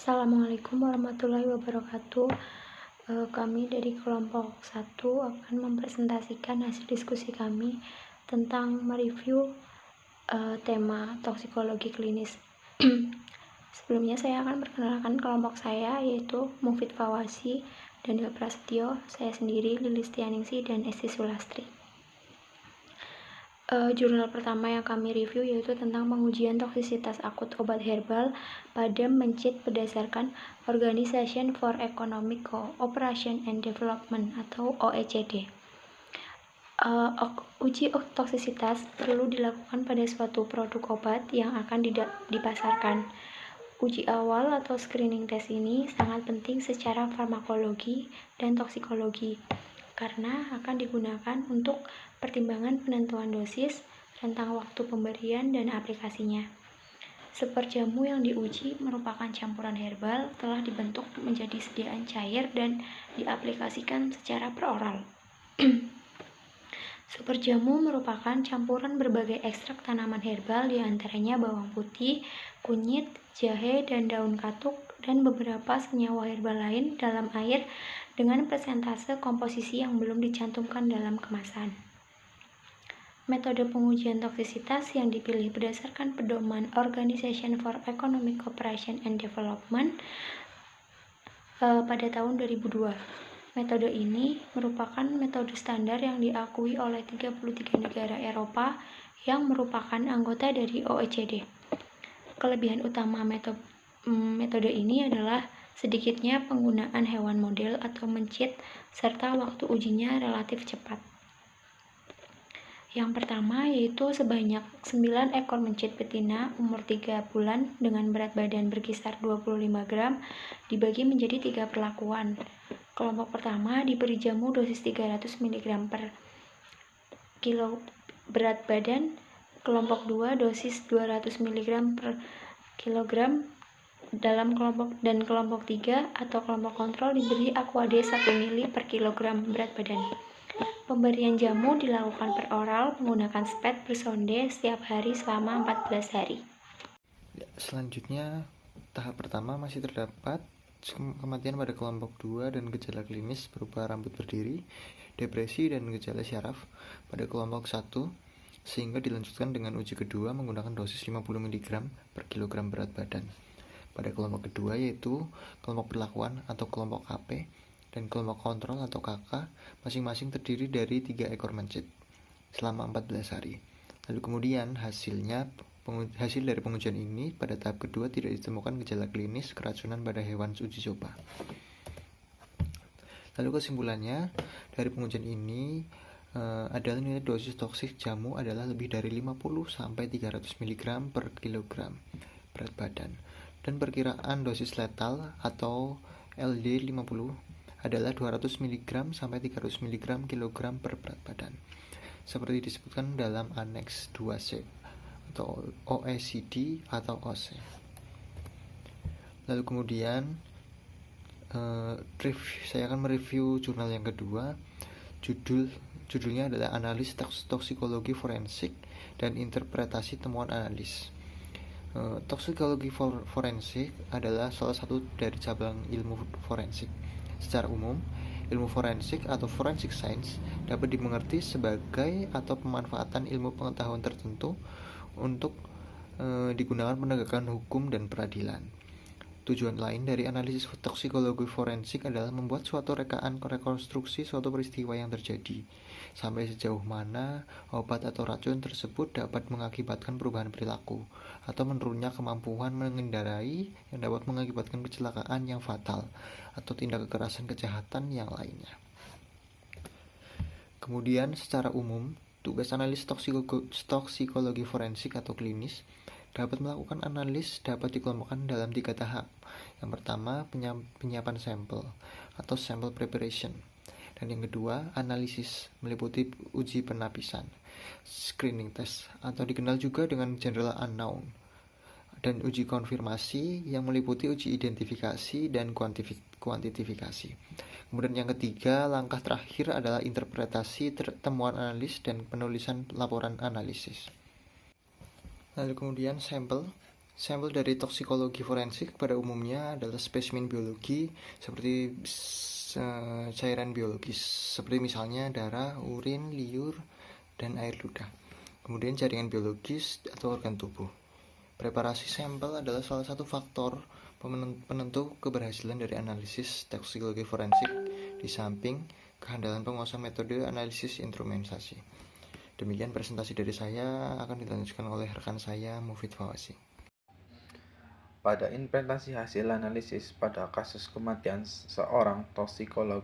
Assalamualaikum warahmatullahi wabarakatuh. Kami dari kelompok 1 akan mempresentasikan hasil diskusi kami tentang mereview tema toksikologi klinis. Sebelumnya saya akan perkenalkan kelompok saya, yaitu Mufid Fawasi, Daniel Prasetyo, saya sendiri Lilis Tianingsi, dan Esti Sulastri. Jurnal pertama yang kami review yaitu tentang pengujian toksisitas akut obat herbal pada mencit berdasarkan Organization for Economic Cooperation and Development atau OECD. Uji toksisitas perlu dilakukan pada suatu produk obat yang akan dipasarkan. Uji awal atau screening test ini sangat penting secara farmakologi dan toksikologi karena akan digunakan untuk pertimbangan penentuan dosis, rentang waktu pemberian, dan aplikasinya. Seperjamu yang diuji merupakan campuran herbal telah dibentuk menjadi sediaan cair dan diaplikasikan secara peroral. Superjamu merupakan campuran berbagai ekstrak tanaman herbal, diantaranya bawang putih, kunyit, jahe, dan daun katuk, dan beberapa senyawa herbal lain dalam air dengan persentase komposisi yang belum dicantumkan dalam kemasan. Metode pengujian toksisitas yang dipilih berdasarkan pedoman Organization for Economic Cooperation and Development pada tahun 2002. Metode ini merupakan metode standar yang diakui oleh 33 negara Eropa yang merupakan anggota dari OECD. Kelebihan utama metode ini adalah sedikitnya penggunaan hewan model atau mencit, serta waktu ujinya relatif cepat. Yang pertama yaitu sebanyak 9 ekor mencit betina umur 3 bulan dengan berat badan berkisar 25 gram dibagi menjadi 3 perlakuan. Kelompok pertama diberi jamu dosis 300 mg per kilo berat badan, kelompok 2 dosis 200 mg per kilogram dalam kelompok 3 atau kelompok kontrol diberi Aquade 1 ml per kilogram berat badan. Pemberian jamu dilakukan per oral menggunakan spet bersonde setiap hari selama 14 hari. Selanjutnya, tahap pertama masih terdapat kematian pada kelompok 2 dan gejala klinis berupa rambut berdiri, depresi, dan gejala syaraf pada kelompok 1, sehingga dilanjutkan dengan uji kedua menggunakan dosis 50 mg per kilogram berat badan. Pada kelompok kedua yaitu kelompok perlakuan atau kelompok KP dan kelompok kontrol atau KK masing-masing terdiri dari 3 ekor mencit selama 14 hari. Lalu kemudian hasil dari pengujian ini pada tahap kedua tidak ditemukan gejala klinis keracunan pada hewan uji coba. Lalu kesimpulannya dari pengujian ini adalah nilai dosis toksik jamu adalah lebih dari 50-300 mg per kilogram berat badan, dan perkiraan dosis letal atau LD50 adalah 200 mg sampai 300 mg kilogram per berat badan, seperti disebutkan dalam aneks 2C atau OECD atau OC. Lalu kemudian saya akan mereview jurnal yang kedua. Judulnya adalah Analis Toksikologi Forensik dan Interpretasi Temuan Analis. Toksikologi forensik adalah salah satu dari cabang ilmu forensik. Secara umum, ilmu forensik atau forensic science dapat dimengerti sebagai atau pemanfaatan ilmu pengetahuan tertentu untuk digunakan penegakan hukum dan peradilan. Tujuan lain dari analisis toksikologi forensik adalah membuat suatu rekonstruksi suatu peristiwa yang terjadi, sampai sejauh mana obat atau racun tersebut dapat mengakibatkan perubahan perilaku atau menurunnya kemampuan mengendarai yang dapat mengakibatkan kecelakaan yang fatal atau tindak kekerasan kejahatan yang lainnya. Kemudian secara umum, tugas analis toksikologi forensik atau klinis dapat melakukan analis dapat dikelompokkan dalam 3 tahap. Yang pertama, penyiapan sampel atau sample preparation. Dan yang kedua, analisis meliputi uji penapisan, screening test atau dikenal juga dengan general unknown, dan uji konfirmasi yang meliputi uji identifikasi dan kuantifikasi. Kemudian yang ketiga, langkah terakhir adalah interpretasi temuan analis dan penulisan laporan analisis. Lalu kemudian sampel Sampel dari toksikologi forensik pada umumnya adalah spesimen biologi seperti cairan biologis, seperti misalnya darah, urin, liur, dan air ludah. Kemudian jaringan biologis atau organ tubuh. Preparasi sampel adalah salah satu faktor penentu keberhasilan dari analisis toksikologi forensik, di samping kehandalan penguasaan metode analisis instrumentasi. Demikian presentasi dari saya, akan dilanjutkan oleh rekan saya, Mufid Fawasi. Pada implementasi hasil analisis pada kasus kematian seorang toksikolog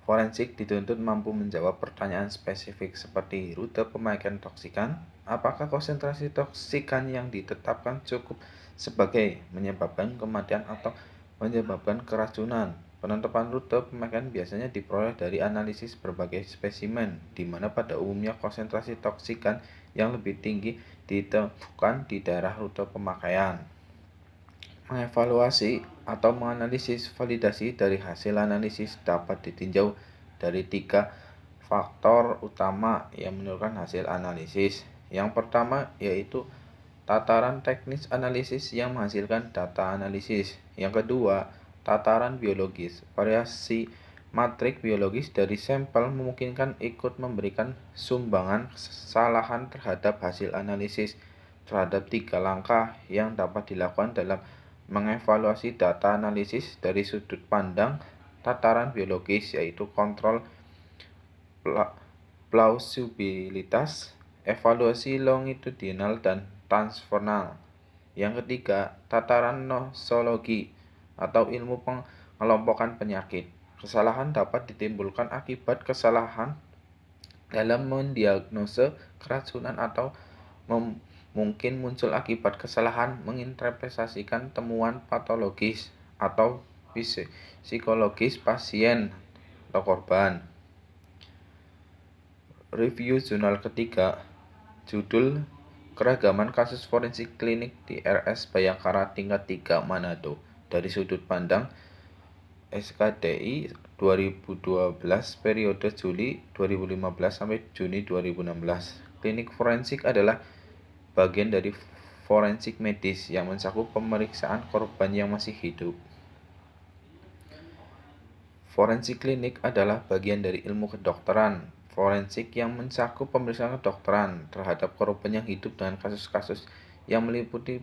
forensik dituntut mampu menjawab pertanyaan spesifik seperti rute pemakaian toksikan, apakah konsentrasi toksikan yang ditetapkan cukup sebagai menyebabkan kematian atau menyebabkan keracunan. Penetapan rute pemakaian biasanya diperoleh dari analisis berbagai spesimen, di mana pada umumnya konsentrasi toksikan yang lebih tinggi ditemukan di daerah rute pemakaian. Mengevaluasi atau menganalisis validasi dari hasil analisis dapat ditinjau dari 3 faktor utama yang menentukan hasil analisis. Yang pertama yaitu tataran teknis analisis yang menghasilkan data analisis. Yang kedua, tataran biologis. Variasi matrik biologis dari sampel memungkinkan ikut memberikan sumbangan kesalahan terhadap hasil analisis. Terhadap 3 langkah yang dapat dilakukan dalam mengevaluasi data analisis dari sudut pandang tataran biologis, yaitu kontrol plausibilitas, evaluasi longitudinal dan transversal. Yang ketiga, tataran nosologi atau ilmu pengelompokan penyakit. Kesalahan dapat ditimbulkan akibat kesalahan dalam mendiagnose keracunan atau mungkin muncul akibat kesalahan menginterpretasikan temuan patologis atau psikologis pasien atau korban. Review jurnal ketiga, judul Keragaman Kasus Forensik Klinik di RS Bayangkara tingkat 3 Manado dari sudut pandang SKDI 2012 periode Juli 2015 sampai Juni 2016. Klinik forensik adalah bagian dari forensik medis yang mencakup pemeriksaan korban yang masih hidup. Forensik klinik adalah bagian dari ilmu kedokteran forensik yang mencakup pemeriksaan kedokteran terhadap korban yang hidup dengan kasus-kasus yang meliputi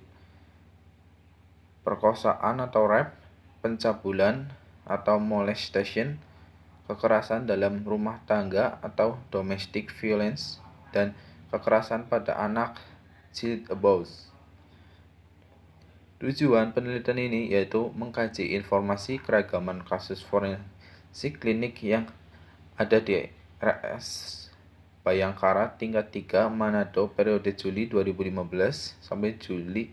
perkosaan atau rape, pencabulan atau molestation, kekerasan dalam rumah tangga atau domestic violence, dan kekerasan pada anak child abuse. Tujuan penelitian ini yaitu mengkaji informasi keragaman kasus forensik klinik yang ada di RS Bayangkara tingkat 3 Manado periode Juli 2015 sampai Juli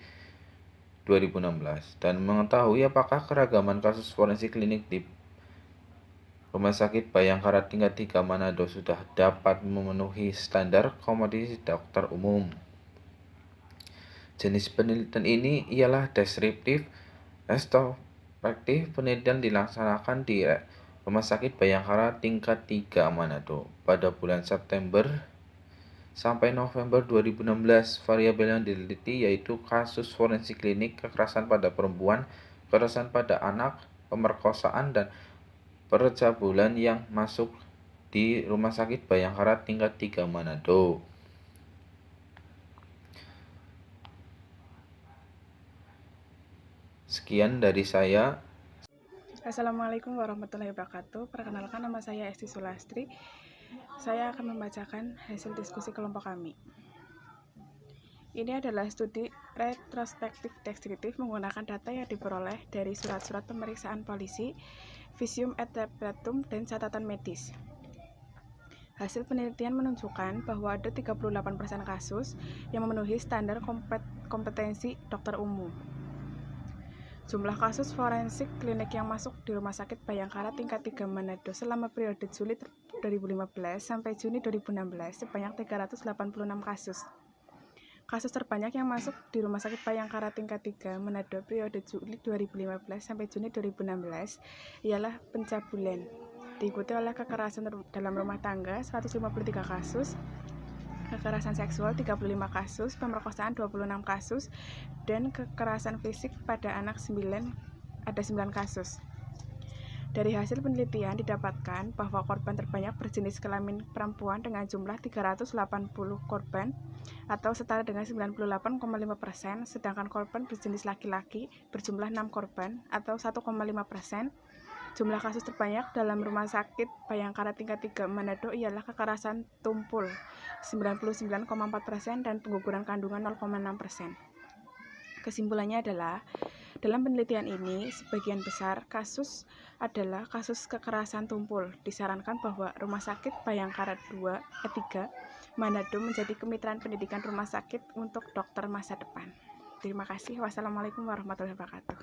2016 dan mengetahui apakah keragaman kasus forensik klinik di Rumah Sakit Bayangkara tingkat 3 Manado sudah dapat memenuhi standar kompetensi dokter umum. Jenis penelitian ini ialah deskriptif, retrospektif. Penelitian dilaksanakan di Rumah Sakit Bayangkara tingkat 3 Manado pada bulan September sampai November 2016. Variabel yang diteliti yaitu kasus forensik klinik, kekerasan pada perempuan, kekerasan pada anak, pemerkosaan, dan percabulan yang masuk di Rumah Sakit Bayangkara tingkat 3 Manado. Sekian dari saya. Assalamualaikum warahmatullahi wabarakatuh. Perkenalkan, nama saya Esti Sulastri. Saya akan membacakan hasil diskusi kelompok kami. Ini adalah studi retrospektif deskriptif menggunakan data yang diperoleh dari surat-surat pemeriksaan polisi, visium et repertum, dan catatan medis. Hasil penelitian menunjukkan bahwa ada 38% kasus yang memenuhi standar kompetensi dokter umum. Jumlah kasus forensik klinik yang masuk di Rumah Sakit Bayangkara tingkat 3 Manado selama periode Juli 2015 sampai Juni 2016 sebanyak 386 kasus. Kasus terbanyak yang masuk di Rumah Sakit Bayangkara tingkat 3 Manado periode Juli 2015 sampai Juni 2016 ialah pencabulan, diikuti oleh kekerasan dalam rumah tangga 153 kasus, kekerasan seksual 35 kasus, pemerkosaan 26 kasus, dan kekerasan fisik pada anak ada 9 kasus. Dari hasil penelitian didapatkan bahwa korban terbanyak berjenis kelamin perempuan dengan jumlah 380 korban atau setara dengan 98,5%, sedangkan korban berjenis laki-laki berjumlah 6 korban atau 1,5%. Jumlah kasus terbanyak dalam Rumah Sakit Bayangkara tingkat 3 Manado ialah kekerasan tumpul 99,4% dan pengguguran kandungan 0,6%. Kesimpulannya adalah, dalam penelitian ini, sebagian besar kasus adalah kasus kekerasan tumpul. Disarankan bahwa Rumah Sakit Bayangkara 3 Manado menjadi kemitraan pendidikan rumah sakit untuk dokter masa depan. Terima kasih. Wassalamualaikum warahmatullahi wabarakatuh.